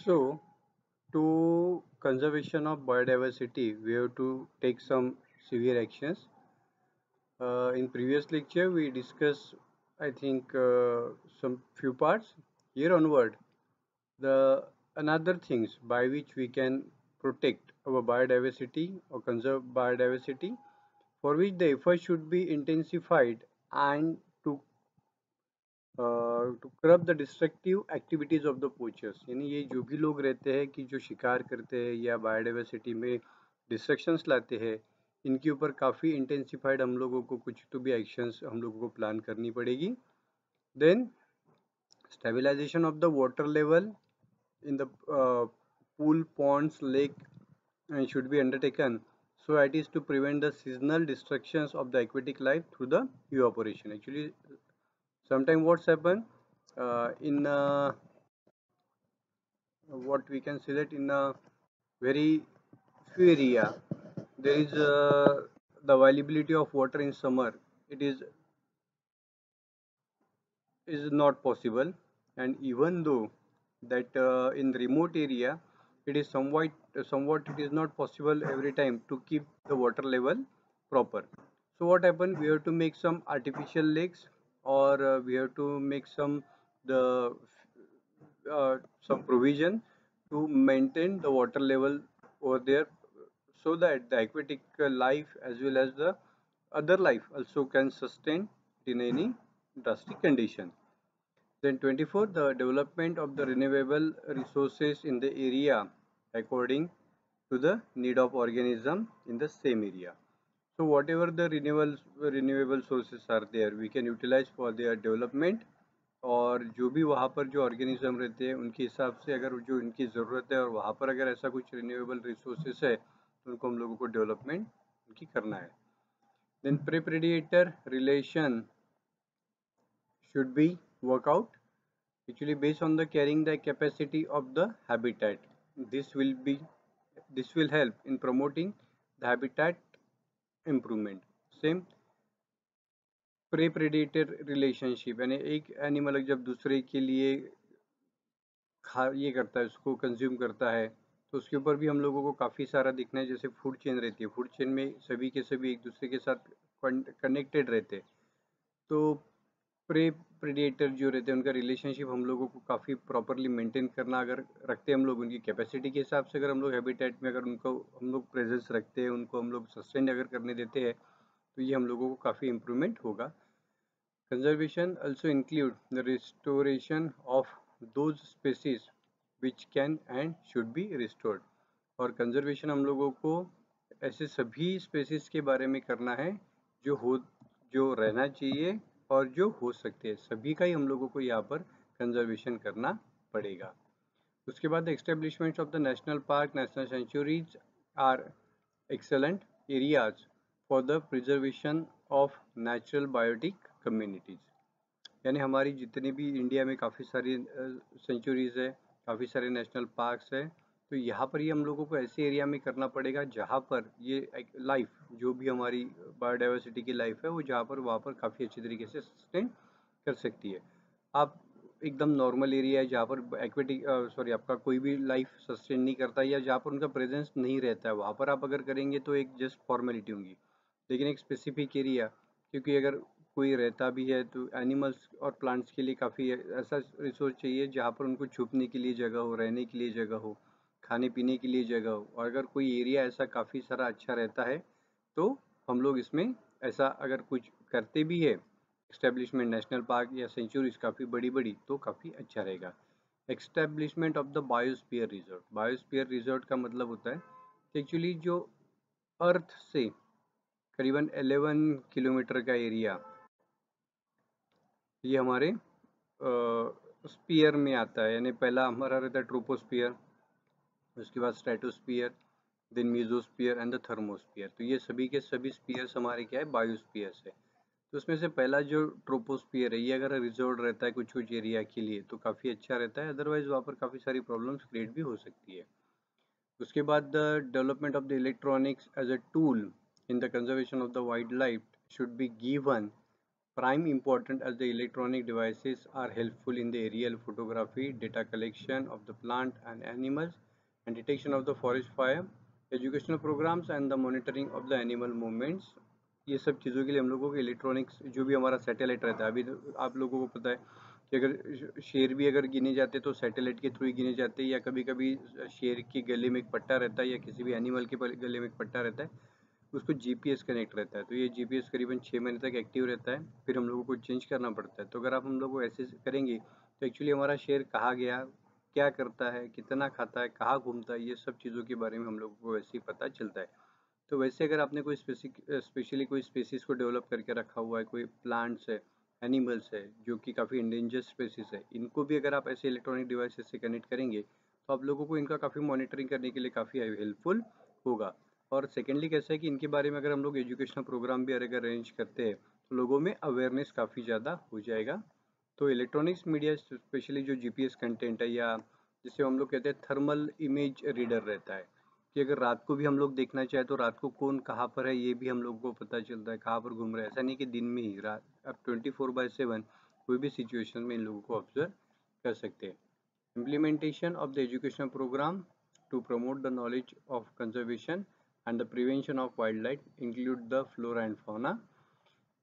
So, to conservation of biodiversity, we have to take some severe actions. In previous lecture, we discussed, I think, some few parts. Here onward, the another things by which we can protect our biodiversity or conserve biodiversity, for which the effort should be intensified and to curb the destructive activities of the poachers. यानी ये जो भी लोग रहते हैं कि जो शिकार करते हैं या बायोडाइवर्सिटी में डिस्ट्रक्शंस लाते हैं, इनके ऊपर काफ़ी इंटेंसिफाइड हम लोगों को कुछ तो भी एक्शंस हम लोगों को प्लान करनी पड़ेगी. Then stabilization of the water level in the pool, ponds, lake should be undertaken so it is to prevent the seasonal destructions of the aquatic life through the evaporation. Actually, sometimes what's happened in what we can say that in a very few area there is the availability of water in summer, it is not possible, and even though that in remote area it is somewhat it is not possible every time to keep the water level proper. So what happened, we have to make some artificial lakes, or we have to make the some provision to maintain the water level over there, so that the aquatic life as well as the other life also can sustain in any drastic condition. Then 24, the development of the renewable resources in the area according to the need of organism in the same area. So whatever the renewable sources are there, we can utilize for their development, और जो भी वहाँ पर जो organism रहते हैं उनके हिसाब से अगर जो इनकी ज़रूरत है और वहाँ पर अगर ऐसा कुछ रिन्यूएबल रिसोर्सेस है तो उनको हम लोगों को डेवलपमेंट उनकी करना है. Then prey predator relation should be work out, actually based on the carrying the capacity of the habitat. This will be this will help in promoting the habitat improvement. Same prey predator relationship, यानी एक animal जब दूसरे के लिए खा ये करता है, उसको कंज्यूम करता है, तो उसके ऊपर भी हम लोगों को काफ़ी सारा दिखना है. जैसे फूड चेन रहती है, फूड चेन में सभी के सभी एक दूसरे के साथ कनेक्टेड रहते हैं. तो प्रे प्रेडिएटर जो रहते हैं उनका रिलेशनशिप हम लोगों को काफ़ी प्रॉपरली मेंटेन करना अगर रखते हैं हम लोग, उनकी कैपेसिटी के हिसाब से अगर हम लोग हैबिटेट में अगर उनको हम लोग प्रेजेंस रखते हैं, उनको हम लोग सस्टेन अगर करने देते हैं, तो ये हम लोगों को काफ़ी इम्प्रूवमेंट होगा. Conservation also include the restoration of those species which can and should be restored. और कंजर्वेशन हम लोगों को ऐसे सभी स्पेसीज के बारे में करना है जो रहना चाहिए और जो हो सकते हैं, सभी का ही हम लोगों को यहाँ पर कंजर्वेशन करना पड़ेगा. उसके बाद establishment of the national park, national sanctuaries are excellent areas for the preservation of natural biotic communities. यानी हमारी जितने भी इंडिया में काफ़ी सारी सेंचुरीज है, काफ़ी सारे नेशनल पार्क्स है, तो यहाँ पर ये हम लोगों को ऐसे एरिया में करना पड़ेगा जहाँ पर ये लाइफ जो भी हमारी बायोडाइवर्सिटी की लाइफ है वो जहाँ पर वहाँ पर काफ़ी अच्छी तरीके से सस्टेन कर सकती है. आप एकदम नॉर्मल एरिया है जहाँ पर एक्वेटिक आपका कोई भी लाइफ सस्टेन नहीं करता या जहाँ पर उनका प्रेजेंस नहीं रहता है, वहाँ पर आप अगर करेंगे तो एक जस्ट फॉर्मेलिटी होंगी. लेकिन एक स्पेसिफिक एरिया, क्योंकि अगर कोई रहता भी है तो एनिमल्स और प्लांट्स के लिए काफ़ी ऐसा रिसोर्स चाहिए जहाँ पर उनको छुपने के लिए जगह हो, रहने के लिए जगह हो, खाने पीने के लिए जगह हो. और अगर कोई एरिया ऐसा काफ़ी सारा अच्छा रहता है तो हम लोग इसमें ऐसा अगर कुछ करते भी है, एस्टेब्लिशमेंट नेशनल पार्क या सेंचुरीज काफ़ी बड़ी बड़ी, तो काफ़ी अच्छा रहेगा. Establishment of the biosphere reserve. Biosphere reserve का मतलब होता है कि एक्चुअली जो अर्थ से करीबन 11 किलोमीटर का एरिया ये हमारे स्पीयर में आता है. यानी पहला हमारा रहता है ट्रोपोस्फियर, उसके बाद stratosphere, then mesosphere and the thermosphere. तो ये सभी के सभी स्पीयर्स हमारे क्या है, बायोस्फीयर्स है. तो उसमें से पहला जो ट्रोपोस्फियर है ये अगर रिजर्व रहता है कुछ कुछ एरिया के लिए तो काफ़ी अच्छा रहता है, अदरवाइज वहाँ पर काफ़ी सारी प्रॉब्लम्स क्रिएट भी हो सकती है. उसके बाद the development of the electronics as a tool in the conservation of the wildlife should be given Prime important as the electronic devices are helpful in the aerial photography, data collection of the plant and animals, and detection of the forest fire, educational programs and the monitoring of the animal movements. ये सब चीज़ों के लिए हम लोगों को electronics जो भी हमारा सैटेलाइट रहता है, अभी आप लोगों को पता है कि अगर शेर भी अगर गिने जाते तो सैटेलाइट के थ्रू ही गिने जाते हैं, या कभी कभी शेर के गले में एक पट्टा रहता है या किसी भी एनिमल के गले में एक पट्टा रहता है, उसको जीपीएस कनेक्ट रहता है। तो ये जीपीएस करीबन 6 महीने तक एक्टिव रहता है, फिर हम लोगों को चेंज करना पड़ता है। तो अगर आप हम लोग को ऐसे करेंगे तो एक्चुअली हमारा शेर कहाँ गया, क्या करता है, कितना खाता है, कहाँ घूमता है, ये सब चीज़ों के बारे में हम लोगों को वैसे ही पता चलता है। तो वैसे अगर आपने कोई स्पेशली कोई स्पीसीज़ को डेवलप करके रखा हुआ है, कोई प्लांट्स है, एनिमल्स है जो कि काफ़ी इंडेंजर स्पेसीज है, इनको भी अगर आप ऐसे इलेक्ट्रॉनिक डिवाइसेस से कनेक्ट करेंगे तो आप लोगों को इनका काफ़ी मॉनिटरिंग करने के लिए काफ़ी हेल्पफुल होगा। और सेकेंडली कैसा है कि इनके बारे में अगर हम लोग एजुकेशनल प्रोग्राम भी अगर अरेंज करते हैं तो लोगों में अवेयरनेस काफ़ी ज़्यादा हो जाएगा। तो इलेक्ट्रॉनिक्स मीडिया स्पेशली जो जीपीएस कंटेंट है, या जिसे हम लोग कहते हैं थर्मल इमेज रीडर रहता है, कि अगर रात को भी हम लोग देखना चाहे तो रात को कौन कहाँ पर है ये भी हम लोग को पता चलता है, कहाँ पर घूम रहा है। ऐसा नहीं कि दिन में ही, रात अब 24/7 कोई भी सिचुएशन में इन लोगों को ऑब्जर्व कर सकते हैं। Implementation of the educational programme to promote the knowledge of conservation and the prevention of wildlife include the flora and fauna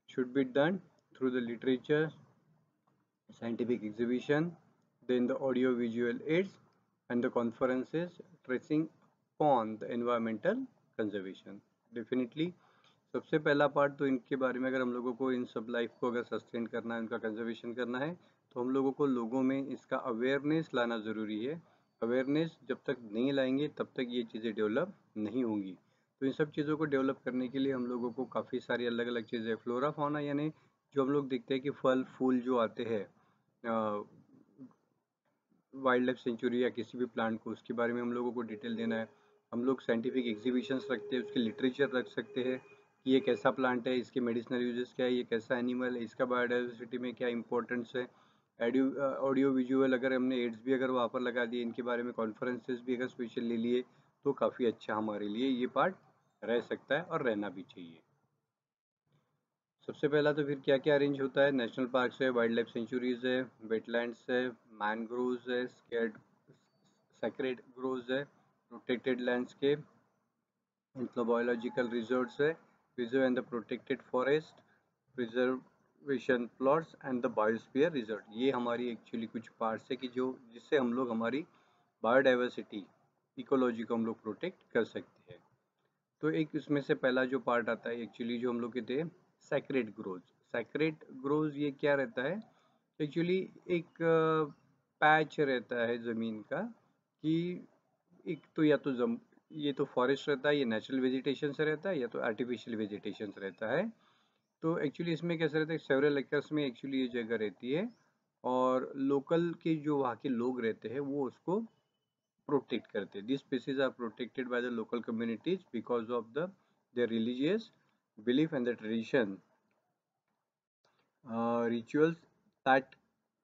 should be done through the literature, scientific exhibition, then the audio visual aids and the conferences tracing upon the environmental conservation. Definitely सबसे पहला part तो इनके बारे में, अगर हम लोगों को इन सब लाइफ को अगर सस्टेन करना है, उनका कंजर्वेशन करना है, तो हम लोगों को लोगों में इसका अवेयरनेस लाना ज़रूरी है। अवेयरनेस जब तक नहीं लाएंगे तब तक ये चीज़ें डेवलप नहीं होंगी। तो इन सब चीज़ों को डेवलप करने के लिए हम लोगों को काफ़ी सारी अलग अलग चीज़ें, फ्लोरा फाउना यानी जो हम लोग देखते हैं कि फल फूल जो आते हैं वाइल्ड लाइफ सेंचुरी या किसी भी प्लांट को, उसके बारे में हम लोगों को डिटेल देना है। हम लोग साइंटिफिक एग्जीबिशंस रखते हैं, उसके लिटरेचर रख सकते हैं कि ये कैसा प्लांट है, इसके मेडिसिनल यूजेस क्या है, ये कैसा एनिमल है, इसका बायोडाइवर्सिटी में क्या इंपॉर्टेंस है। ऑडियो विजुअल अगर हमने एड्स भी अगर वहाँ पर लगा दिए, इनके बारे में कॉन्फ्रेंसेस भी अगर स्पेशल ले लिए तो काफ़ी अच्छा हमारे लिए ये पार्ट रह सकता है और रहना भी चाहिए। सबसे पहला तो फिर क्या क्या अरेंज होता है, नेशनल पार्क्स है, वाइल्ड लाइफ सेंचुरीज है, वेटलैंड्स है, मैनग्रोव्स है, सेक्रेड ग्रोव्स है, प्रोटेक्टेड लैंडस्केप, मतलब बायोलॉजिकल रिजर्व्स है, reserve and the protected forest, preservation plots and the biosphere reserve. ये हमारी एक्चुअली कुछ पार्ट्स है कि जो जिससे हम लोग हमारी बायोडाइवर्सिटी, इकोलॉजी को हम लोग प्रोटेक्ट कर सकते हैं। तो एक इसमें से पहला जो पार्ट आता है एक्चुअली जो हम लोग कहते हैं सैक्रेड ग्रोव्स। सैक्रेड ग्रोव्स ये क्या रहता है, एक्चुअली एक पैच रहता है ज़मीन का, कि एक तो या तो ये तो फॉरेस्ट रहता है, ये नेचुरल वेजिटेशन से रहता है, या तो आर्टिफिशियल वेजिटेशन से रहता है। तो एक्चुअली इसमें कैसा रहता है, सेवरल एकर्स में एक्चुअली ये जगह रहती है, और लोकल के जो वहाँ के लोग रहते हैं वो उसको प्रोटेक्ट करते हैं। This species are protected by the local communities because of the their religious belief and the tradition rituals that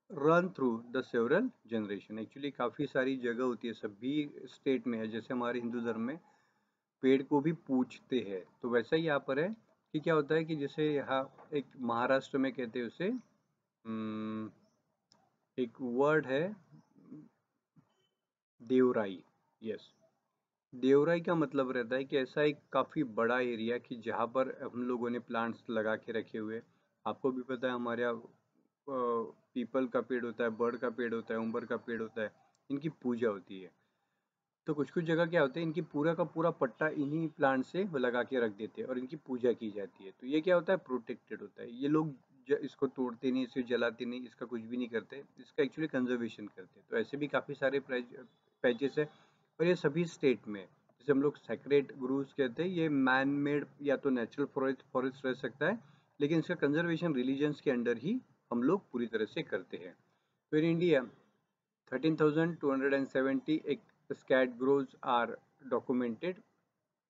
run through the several generation। Actually काफ़ी सारी जगह होती है, सभी स्टेट में है, जैसे हमारे हिंदू धर्म में पेड़ को भी पूजते हैं, तो वैसा ही यहाँ पर है कि क्या होता है कि जैसे यहाँ एक महाराष्ट्र में कहते हैं उसे एक वर्ड है देवराई। यस, देवराई का मतलब रहता है कि ऐसा एक काफ़ी बड़ा एरिया कि जहाँ पर हम लोगों ने प्लांट्स लगा के रखे हुए। आपको भी पता है हमारे यहाँ पीपल का पेड़ होता है, बर्ड का पेड़ होता है, उम्बर का पेड़ होता है, इनकी पूजा होती है। तो कुछ कुछ जगह क्या होता है, इनकी पूरा का पूरा पट्टा इन्हीं प्लांट से वो लगा के रख देते हैं और इनकी पूजा की जाती है। तो ये क्या होता है, प्रोटेक्टेड होता है। ये लोग इसको तोड़ते नहीं, इसे जलाते नहीं, इसका कुछ भी नहीं करते, इसका एक्चुअली कंजर्वेशन करते हैं। तो ऐसे भी काफ़ी सारे पैचेस है, और ये सभी स्टेट में, जैसे हम लोग सेक्रेट ग्रूव्स कहते हैं, ये मैन मेड या तो नेचुरल फॉरेस्ट रह सकता है, लेकिन इसका कंजर्वेशन रिलीजन्स के अंडर ही हम लोग पूरी तरह से करते हैं। तो in India 13,270 sacred groves are documented,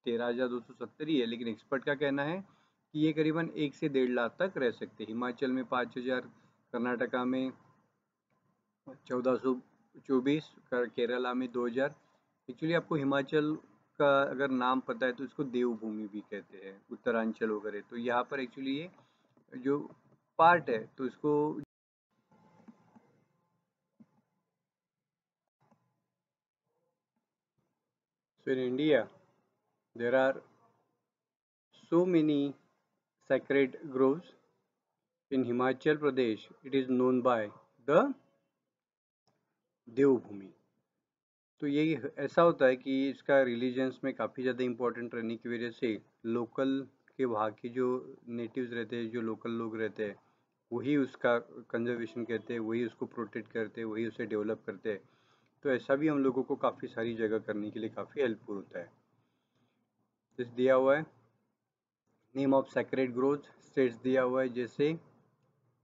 13,270 ही है, लेकिन एक्सपर्ट का कहना है कि ये करीबन 1 से 1.5 लाख तक रह सकते हैं। हिमाचल में 5,000, कर्नाटका में 1424, केरला में 2,000। एक्चुअली आपको हिमाचल का अगर नाम पता है तो इसको देवभूमि भी कहते हैं, उत्तरांचल वगैरह। तो यहाँ पर एक्चुअली ये जो पार्ट है, तो इसको so in India there are so many sacred groves. In Himachal Pradesh it is known by the देवभूमि। तो ये ऐसा होता है कि इसका रिलीजन्स में काफ़ी ज़्यादा इम्पोर्टेंट रहने की वजह से लोकल के वहाँ के जो नेटिव्स रहते हैं, जो लोकल लोग रहते हैं, वही उसका कंजर्वेशन करते हैं, वही उसको प्रोटेक्ट करते हैं, वही उसे डेवलप करते हैं। तो ऐसा भी हम लोगों को काफ़ी सारी जगह करने के लिए काफ़ी हेल्पफुल होता है। इस दिया हुआ है name of sacred groves, states दिया हुआ है, जैसे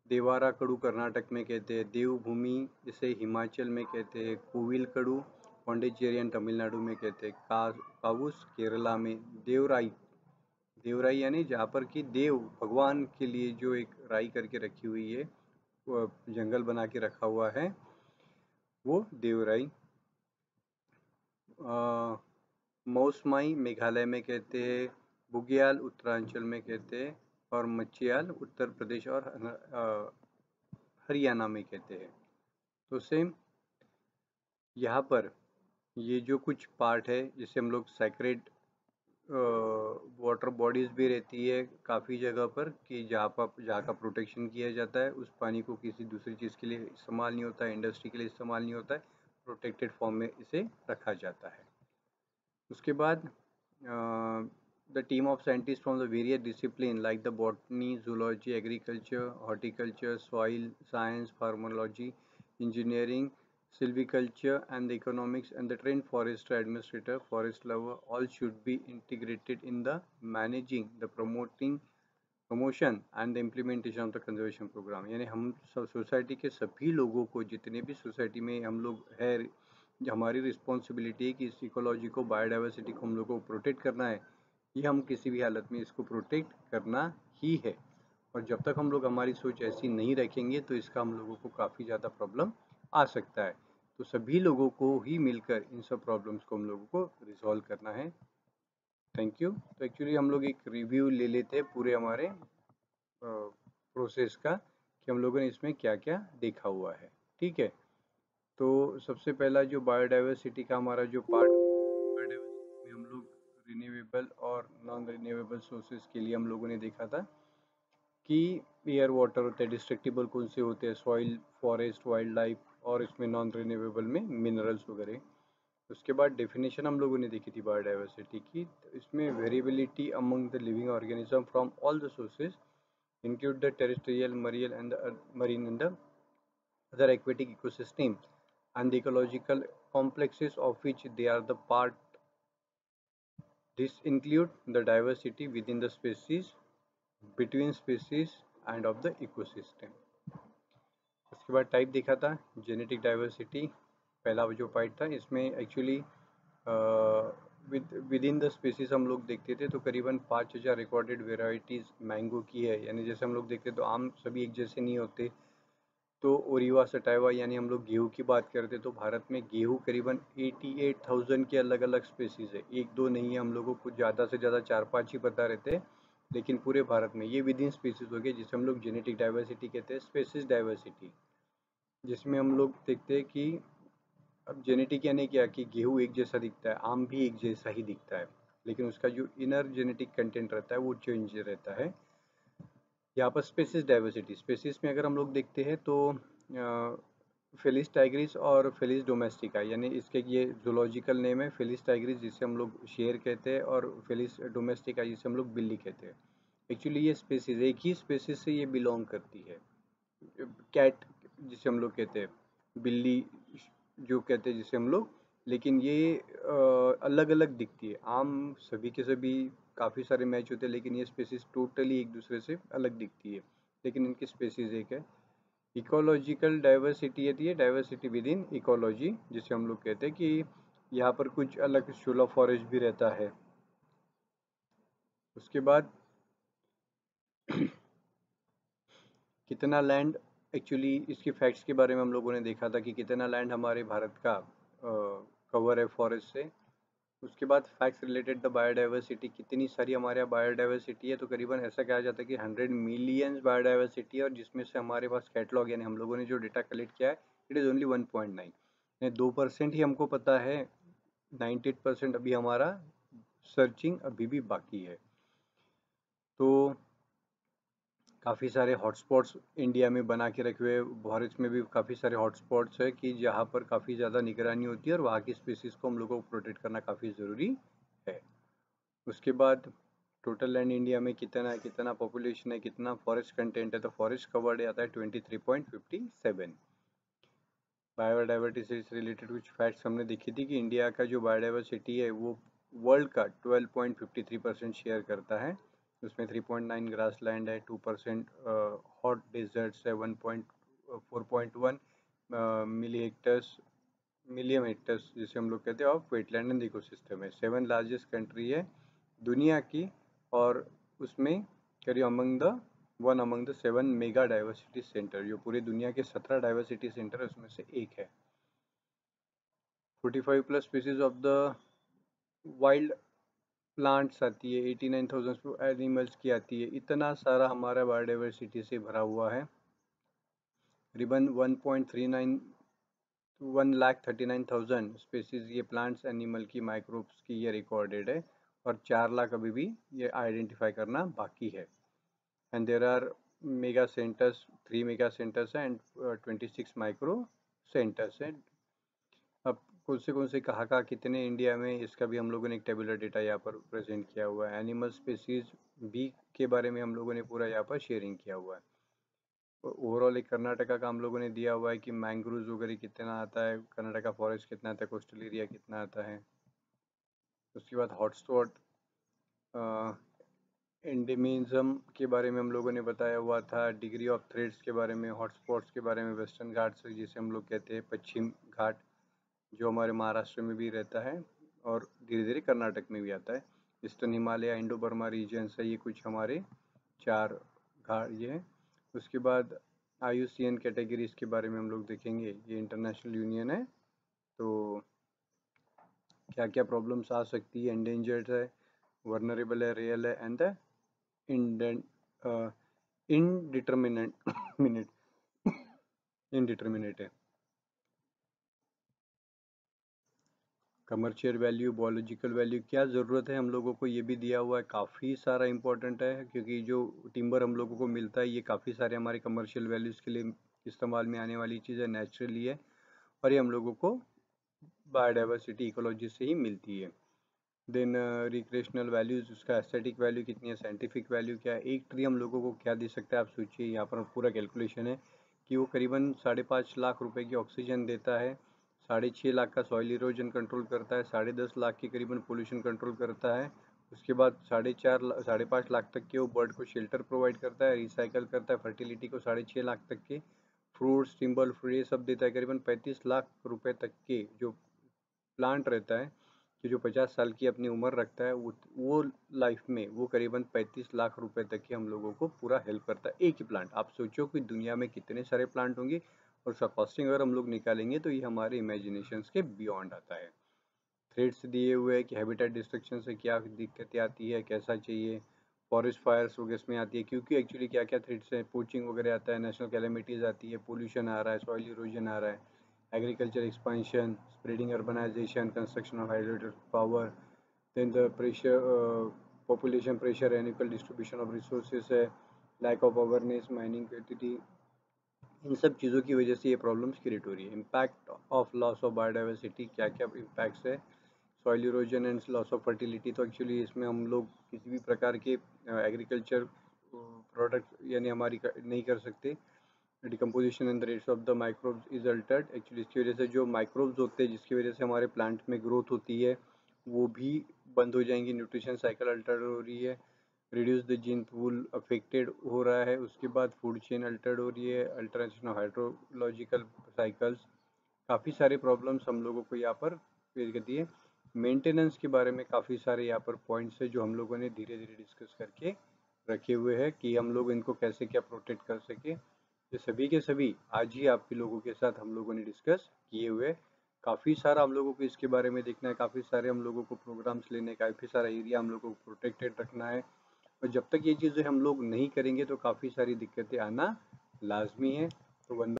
देवारा कड़ू कर्नाटक में कहते हैं, देवभूमि जिसे हिमाचल में कहते हैं, कोविल कड़ू पौंडीचेरियन तमिलनाडु में कहते हैं, कावुस केरला में, देवराई देवराई यानी जहाँ पर कि देव भगवान के लिए जो एक राई करके रखी हुई है, वो जंगल बना के रखा हुआ है, वो देवराई। मौसमाई मेघालय में कहते हैं, बुग्याल उत्तरांचल में कहते हैं, और मचियाल उत्तर प्रदेश और हरियाणा में कहते हैं। तो सेम यहाँ पर ये जो कुछ पार्ट है जिसे हम लोग सैक्रेड वाटर बॉडीज़ भी रहती है काफ़ी जगह पर, कि जहाँ का प्रोटेक्शन किया जाता है, उस पानी को किसी दूसरी चीज़ के लिए इस्तेमाल नहीं होता है, इंडस्ट्री के लिए इस्तेमाल नहीं होता है, प्रोटेक्टेड फॉर्म में इसे रखा जाता है। उसके बाद the team of scientists from the various disciplines like the botany, zoology, agriculture, horticulture, soil science, pharmacology, engineering, silviculture, and the economics, and the trained forester, administrator, forest lover, all should be integrated in the managing, the promotion and the implementation of the conservation program। यानी हम सब society के सभी लोगों को, जितने भी society में हम लोग है, हमारी रिस्पॉन्सिबिलिटी है कि इस इकोलॉजी को, बायोडाइवर्सिटी को हम लोग को प्रोटेक्ट करना है। ये हम किसी भी हालत में इसको प्रोटेक्ट करना ही है, और जब तक हम लोग हमारी सोच ऐसी नहीं रखेंगे तो इसका हम लोगों को काफ़ी ज़्यादा प्रॉब्लम आ सकता है। तो सभी लोगों को ही मिलकर इन सब प्रॉब्लम्स को हम लोगों को रिजॉल्व करना है। Thank you. तो एक्चुअली हम लोग एक रिव्यू ले लेते हैं पूरे हमारे प्रोसेस का, कि हम लोगों ने इसमें क्या क्या देखा हुआ है। ठीक है, तो सबसे पहला जो बायोडाइवर्सिटी का हमारा जो पार्ट, बायोडाइवर्सिटी में हम लोग रिन्यूएबल और नॉन रिन्यूएबल सोर्सेज के लिए हम लोगों ने देखा था कि एयर वाटर होते हैं, डिस्ट्रक्टिबल कौन से होते हैं, सॉइल, फॉरेस्ट, वाइल्ड लाइफ, और इसमें नॉन रिन्यूएबल में मिनरल्स वगैरह। उसके बाद डेफिनेशन हम लोगों ने देखी थी बायोडाइवर्सिटी की, तो इसमें variability among the living organism from all the sources include the terrestrial, marine and the other aquatic ecosystem, and the ecological complexes of which they are the part. This include the diversity within the species, between species and of the ecosystem। उसके बाद type देखा था, genetic diversity पहला जो part था। इसमें actually with in the species हम लोग देखते थे तो करीबन 5000 रिकॉर्डेड वेराइटीज़ मैंगो की है। यानी जैसे हम लोग देखते तो आम सभी एक जैसे नहीं होते। तो ओरिवा सटाइवा यानी हम लोग गेहूँ की बात करते तो भारत में गेहूँ करीबन 88,000 के अलग अलग स्पेसीज है, एक दो नहीं है। हम लोगों को ज़्यादा से ज़्यादा 4-5 ही पता रहते हैं, लेकिन पूरे भारत में ये विद इन स्पीसीज हो गए, जिसे हम लोग जेनेटिक डाइवर्सिटी कहते हैं, स्पेसीज डाइवर्सिटी। जिसमें हम लोग देखते हैं कि अब जेनेटिक यानी क्या, कि गेहूँ एक जैसा दिखता है, आम भी एक जैसा ही दिखता है, लेकिन उसका जो इनर जेनेटिक कंटेंट रहता है वो चेंज रहता है। यहाँ पर स्पेसीज डाइवर्सिटी, स्पेसीज में अगर हम लोग देखते हैं तो फेलिस टाइग्रिस और फेलिस डोमेस्टिका, यानी इसके ये जूलॉजिकल नेम है, फेलिस टाइग्रिस जिसे हम लोग शेर कहते हैं, और फेलिस डोमेस्टिका जिसे हम लोग बिल्ली कहते हैं। एक्चुअली ये स्पेसीज एक ही स्पेसीज से ये बिलोंग करती है। कैट जिसे हम लोग कहते हैं, बिल्ली जो कहते हैं जिसे हम लोग, लेकिन ये अलग अलग दिखती है। आम सभी के सभी काफ़ी सारे मैच होते हैं, लेकिन ये स्पेसीज टोटली एक दूसरे से अलग दिखती है, लेकिन इनकी स्पेसीज एक है। इकोलॉजिकल डाइवर्सिटी होती है, डाइवर्सिटी विद इन इकोलॉजी, जिसे हम लोग कहते हैं कि यहाँ पर कुछ अलग शोला फॉरेस्ट भी रहता है। उसके बाद कितना लैंड, एक्चुअली इसके फैक्ट्स के बारे में हम लोगों ने देखा था कि कितना लैंड हमारे भारत का कवर है फॉरेस्ट से। उसके बाद फैक्ट्स रिलेटेड द बायोडाइवर्सिटी, कितनी सारी हमारे यहाँ बायोडाइवर्सिटी है, तो करीबन ऐसा कहा जाता है कि 100 मिलियंस बायोडाइवर्सिटी है, और जिसमें से हमारे पास कैटलॉग यानी हम लोगों ने जो डेटा कलेक्ट किया है इट इज़ ओनली 1.9, 2% ही हमको पता है, 98% अभी हमारा सर्चिंग अभी भी बाकी है। तो काफ़ी सारे हॉटस्पॉट्स इंडिया में बना के रखे हुए, भारत में भी काफ़ी सारे हॉटस्पॉट्स है कि जहाँ पर काफ़ी ज़्यादा निगरानी होती है, और वहाँ की स्पीसीज़ को हम लोगों को प्रोटेक्ट करना काफ़ी ज़रूरी है। उसके बाद टोटल लैंड इंडिया में कितना है, कितना पॉपुलेशन है, कितना फॉरेस्ट कंटेंट है, तो फॉरेस्ट कवर्ड आता है 23.57। बायोडाइवर्सिटी से रिलेटेड कुछ फैक्ट्स हमने देखी थी कि इंडिया का जो बायोडाइवर्सिटी है वो वर्ल्ड का 12.53% शेयर करता है। उसमें 3.9 ग्रास लैंड है, 2% हॉट डेजर्ट्स है, 4.1 मिलियन हेक्टर्स जिसे हम लोग कहते हैं ऑफ वेटलैंड एंड इकोसिस्टम है। 7 लार्जेस्ट कंट्री है दुनिया की, और उसमें करीब among the 7 mega diversity centre, जो पूरी दुनिया के 17 डाइवर्सिटी सेंटर है उसमें से एक है। 45 plus species of the wild plants आती है, 89,000 एनिमल्स की आती है। इतना सारा हमारा बायोडाइवर्सिटी से भरा हुआ है। करीबन 1,39,000 स्पीसीज ये प्लांट्स एनिमल की माइक्रोब्स की ये रिकॉर्डेड है, और 4 लाख अभी भी ये आइडेंटिफाई करना बाकी है। And there are mega centres, 3 mega centres हैं एंड 26 माइक्रो सेंटर्स हैं। अब कौन से कहाँ कितने इंडिया में, इसका भी हम लोगों ने एक टेबुलर डेटा यहाँ पर प्रेजेंट किया हुआ है। एनिमल स्पीसीज भी के बारे में हम लोगों ने पूरा यहाँ पर शेयरिंग किया हुआ है। ओवरऑल एक कर्नाटका का हम लोगों ने दिया हुआ है कि मैंग्रोव वगैरह कितना आता है, कर्नाटका फॉरेस्ट कितना आता है, कोस्टल एरिया कितना आता है। उसके बाद हॉटस्पॉट एंडेमिज्म के बारे में हम लोगों ने बताया हुआ था। डिग्री ऑफ थ्रेड्स के बारे में, हॉटस्पॉट्स के बारे में, वेस्टर्न घाट्स जिसे हम लोग कहते हैं पश्चिम घाट, जो हमारे महाराष्ट्र में भी रहता है और धीरे धीरे कर्नाटक में भी आता है। Eastern Himalaya, Indo Burma regions है, ये कुछ हमारे 4 घाट ये हैं। उसके बाद IUCN कैटेगरीज के बारे में हम लोग देखेंगे। ये इंटरनेशनल यूनियन है, तो क्या क्या प्रॉब्लम्स आ सकती है। एंडेंजर्ड है, वर्नरेबल है, रियल है, एंड इनडिटर्मिनेट मिनट इनडिटर्मिनेट है। कमर्शियल वैल्यू, बायोलॉजिकल वैल्यू, क्या ज़रूरत है हम लोगों को, ये भी दिया हुआ है। काफ़ी सारा इंपॉर्टेंट है, क्योंकि जो टिम्बर हम लोगों को मिलता है ये काफ़ी सारे हमारे कमर्शियल वैल्यूज़ के लिए इस्तेमाल में आने वाली चीज़ है, नेचुरली है, और ये हम लोगों को बायोडाइवर्सिटी इकोलॉजी से ही मिलती है। देन रिक्रिएशनल वैल्यूज़, उसका एस्थेटिक वैल्यू कितनी है, साइंटिफिक वैल्यू क्या है। एक ट्री हम लोगों को क्या दे सकता है, आप सोचिए। यहाँ पर पूरा कैलकुलेशन है कि वो करीबन 5.5 लाख रुपए की ऑक्सीजन देता है, 6.5 लाख का सॉइल इरोजन कंट्रोल करता है, 10.5 लाख की करीबन पोल्यूशन कंट्रोल करता है। उसके बाद 4.5 लाख तक के वो बर्ड को शेल्टर प्रोवाइड करता है, रिसाइकल करता है, फर्टिलिटी को 6.5 लाख तक के, फ्रूट्स, टिम्बर, फ्रूट ये सब देता है। करीबन 35 लाख रुपए तक के जो प्लांट रहता है कि जो 50 साल की अपनी उम्र रखता है, वो लाइफ में वो करीबन 35 लाख रुपए तक की हम लोगों को पूरा हेल्प करता है, एक ही प्लांट। आप सोचो कि दुनिया में कितने सारे प्लांट होंगे, और उसका कॉस्टिंग अगर हम लोग निकालेंगे तो ये हमारे इमेजिनेशन के बियॉन्ड आता है। थ्रेड्स दिए हुए हैं कि हैबिटेट डिस्ट्रक्शन से क्या दिक्कतें आती है, कैसा चाहिए। फॉरेस्ट फायर्स वगैरह इसमें आती है, क्योंकि एक्चुअली क्या क्या थ्रेड्स हैं, पोचिंग वगैरह आता है, नेशनल कैलेमिटीज़ आती है, पोल्यूशन आ रहा है, सॉइल इरोजन आ रहा है, agriculture expansion, spreading urbanization, construction of hydroelectric power, then the pressure, population pressure, unequal distribution of resources है, lack of awareness, mining activity, इन सब चीज़ों की वजह से ये प्रॉब्लम्स क्रिएट हो रही है। Impact of loss of biodiversity, क्या क्या इम्पैक्ट्स है। Soil erosion and loss of fertility, तो एक्चुअली इसमें हम लोग किसी भी प्रकार के एग्रीकल्चर प्रोडक्ट यानी हमारी नहीं कर सकते। Decomposition and the rates of the microbes is Altered, actually इसकी वजह से जो माइक्रोब्स होते हैं जिसकी वजह से हमारे प्लांट में ग्रोथ होती है वो भी बंद हो जाएंगी। न्यूट्रिशन साइकिल अल्टर्ड हो रही है। Reduce the gene pool affected हो रहा है। उसके बाद फूड चेन अल्टर्ड हो रही है, अल्टरेशन ऑफ हाइड्रोलॉजिकल साइकिल्स, काफ़ी सारे प्रॉब्लम्स हम लोगों को यहाँ पर फेस करती है। मेंटेनेंस के बारे में काफ़ी सारे यहाँ पर पॉइंट्स है जो हम लोगों ने धीरे धीरे डिस्कस करके रखे हुए हैं कि हम लोग इनको कैसे क्या प्रोटेक्ट कर सके। ये सभी के सभी आज ही आप लोगों के साथ हम लोगों ने डिस्कस किए हुए। काफ़ी सारा हम लोगों को इसके बारे में देखना है, काफ़ी सारे हम लोगों को प्रोग्राम्स लेने, काफ़ी सारा एरिया हम लोगों को प्रोटेक्टेड रखना है। और जब तक ये चीज़ें हम लोग नहीं करेंगे तो काफ़ी सारी दिक्कतें आना लाजमी है। तो वन